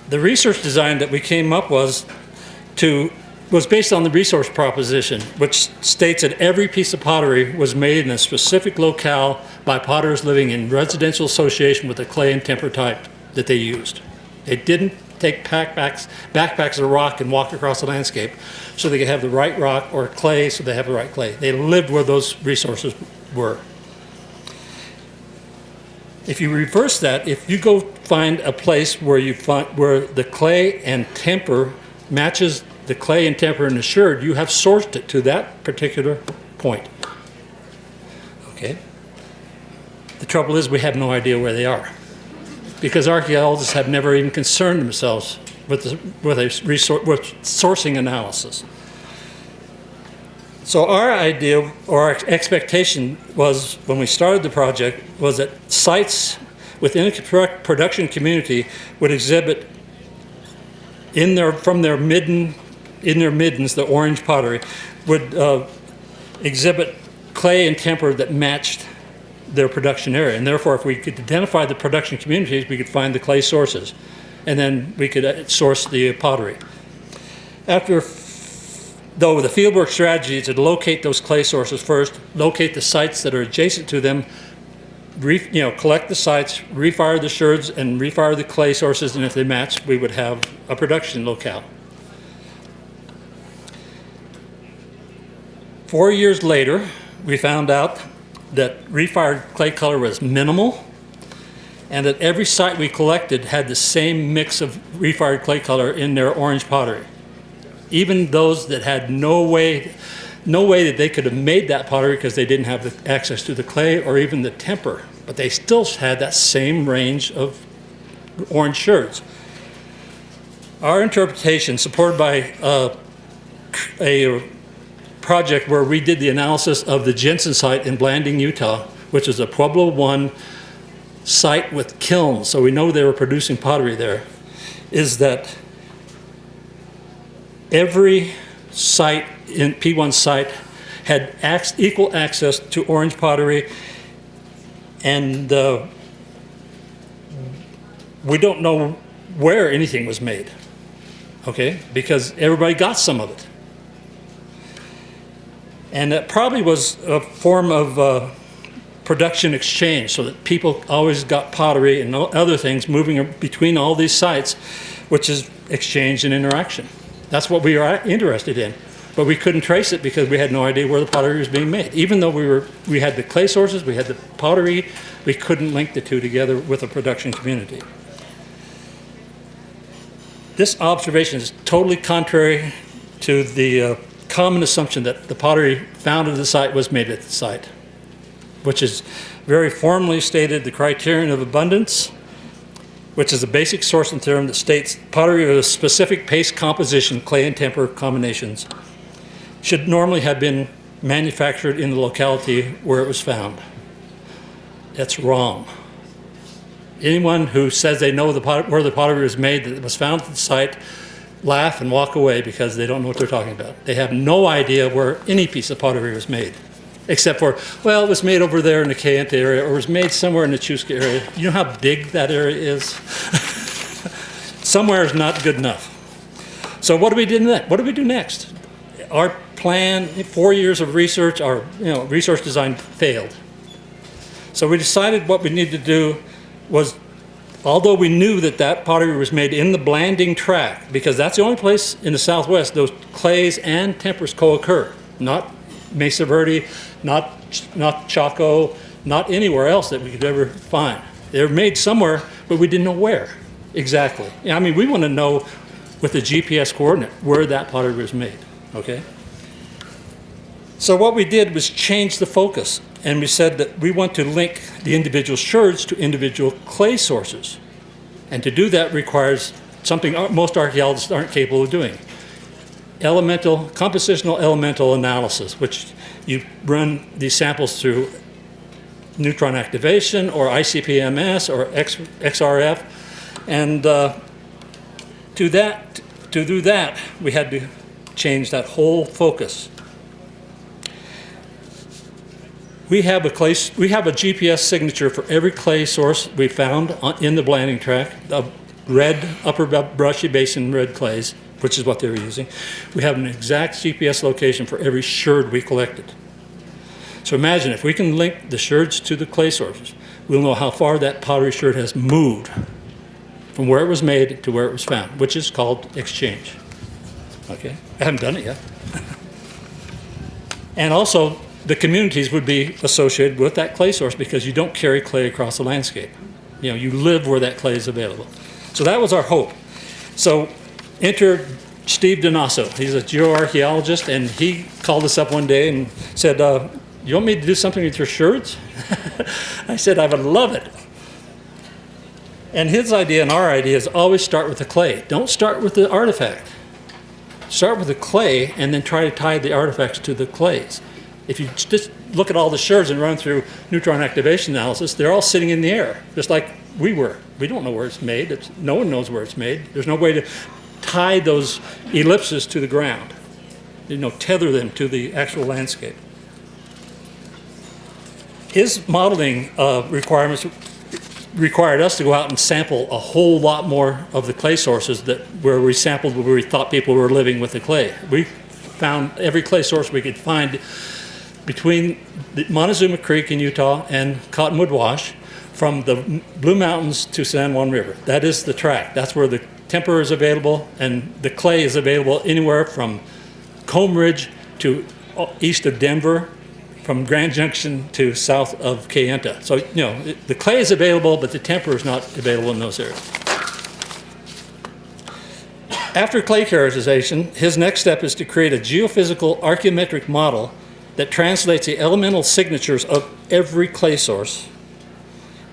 The research design that we came up was based on the resource proposition, which states that every piece of pottery was made in a specific locale by potters living in residential association with the clay and temper type that they used. They didn't take backpacks of rock and walk across the landscape so they could have the right rock, or clay so they have the right clay. They lived where those resources were. If you reverse that, if you go find a place where the clay and temper matches the clay and temper in the sherd, you have sourced it to that particular point. Okay? The trouble is we have no idea where they are, because archaeologists have never even concerned themselves with sourcing analysis. So our idea, or our expectation was, when we started the project, was that sites within a production community would exhibit from their middens, the orange pottery, would exhibit clay and temper that matched their production area. And therefore, if we could identify the production communities, we could find the clay sources. And then we could source the pottery. Though the fieldwork strategy is to locate those clay sources first, locate the sites that are adjacent to them, collect the sites, refire the sherds, and refire the clay sources, and if they match, we would have a production locale. 4 years later, we found out that refired clay color was minimal, and that every site we collected had the same mix of refired clay color in their orange pottery. Even those that had no way that they could have made that pottery because they didn't have the access to the clay or even the temper, but they still had that same range of orange sherds. Our interpretation, supported by a project where we did the analysis of the Jensen site in Blanding, Utah, which is a Pueblo I site with kilns, so we know they were producing pottery there, is that every site in P1 site had equal access to orange pottery, and we don't know where anything was made, okay, because everybody got some of it. And that probably was a form of production exchange, so that people always got pottery and other things moving between all these sites, which is exchange and interaction. That's what we were interested in, but we couldn't trace it because we had no idea where the pottery was being made. Even though we had the clay sources, we had the pottery, we couldn't link the two together with a production community. This observation is totally contrary to the common assumption that the pottery found at the site was made at the site, which is very formally stated the criterion of abundance, which is a basic sourcing theorem that states pottery of a specific paste composition, clay and temper combinations, should normally have been manufactured in the locality where it was found. That's wrong. Anyone who says they know where the pottery was made, that it was found at the site, laugh and walk away because they don't know what they're talking about. They have no idea where any piece of pottery was made, except for, well, it was made over there in the Kayenta area, or it was made somewhere in the Chusca area. You know how big that area is? Somewhere is not good enough. So what do we do next? What do we do next? Our plan, 4 years of research, our resource design failed. So we decided what we needed to do was, although we knew that pottery was made in the Blanding tract, because that's the only place in the Southwest those clays and tempers co-occur, not Mesa Verde, not Chaco, not anywhere else that we could ever find. They were made somewhere, but we didn't know where exactly. I mean, we want to know with the GPS coordinate where that pottery was made, okay? So what we did was change the focus, and we said that we want to link the individual sherds to individual clay sources. And to do that requires something most archaeologists aren't capable of doing. Compositional elemental analysis, which you run these samples through neutron activation or ICP-MS or XRF, and to do that, we had to change that whole focus. We have a GPS signature for every clay source we found in the Blanding tract. red upper brushy basin red clays, which is what they were using. We have an exact GPS location for every sherd we collected. So imagine if we can link the sherds to the clay sources, we'll know how far that pottery sherd has moved from where it was made to where it was found, which is called exchange. Okay, I haven't done it yet. And also, the communities would be associated with that clay source because you don't carry clay across the landscape. You know, you live where that clay is available. So that was our hope. So enter Steve Donasso. He's a geoarchaeologist, and he called us up one day and said, you want me to do something with your sherds? I said, I would love it. And his idea and our idea is always start with the clay. Don't start with the artifact. Start with the clay and then try to tie the artifacts to the clays. If you just look at all the sherds and run through neutron activation analysis, they're all sitting in the air, just like we were. We don't know where it's made. No one knows where it's made. There's no way to tie those ellipses to the ground, you know, tether them to the actual landscape. His modeling requirements required us to go out and sample a whole lot more of the clay sources where we sampled where we thought people were living with the clay. We found every clay source we could find between the Montezuma Creek in Utah and Cottonwood Wash, from the Blue Mountains to San Juan River. That is the track. That's where the temper is available, and the clay is available anywhere from Comb Ridge to east of Denver, from Grand Junction to south of Kayenta. So, you know, the clay is available, but the temper is not available in those areas. After clay characterization, his next step is to create a geophysical archaeometric model that translates the elemental signatures of every clay source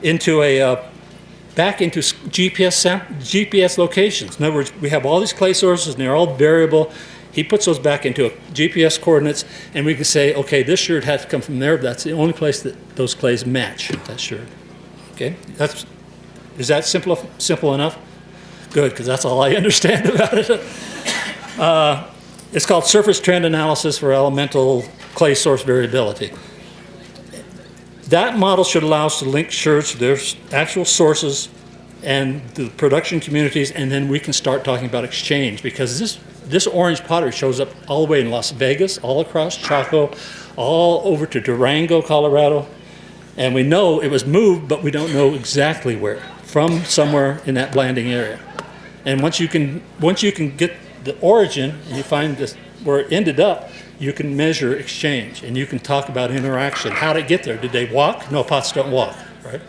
into back into GPS locations. In other words, we have all these clay sources and they're all variable. He puts those back into GPS coordinates, and we can say, okay, this sherd has to come from there. That's the only place that those clays match that sherd. Okay, is that simple enough? Good, because that's all I understand about it. It's called surface trend analysis for elemental clay source variability. That model should allow us to link sherds to their actual sources and the production communities, and then we can start talking about exchange, because this orange pottery shows up all the way in Las Vegas, all across Chaco, all over to Durango, Colorado, and we know it was moved, but we don't know exactly where, from somewhere in that blanding area. And once you can get the origin and you find where it ended up, you can measure exchange and you can talk about interaction. How did it get there? Did they walk? No, pots don't walk, right?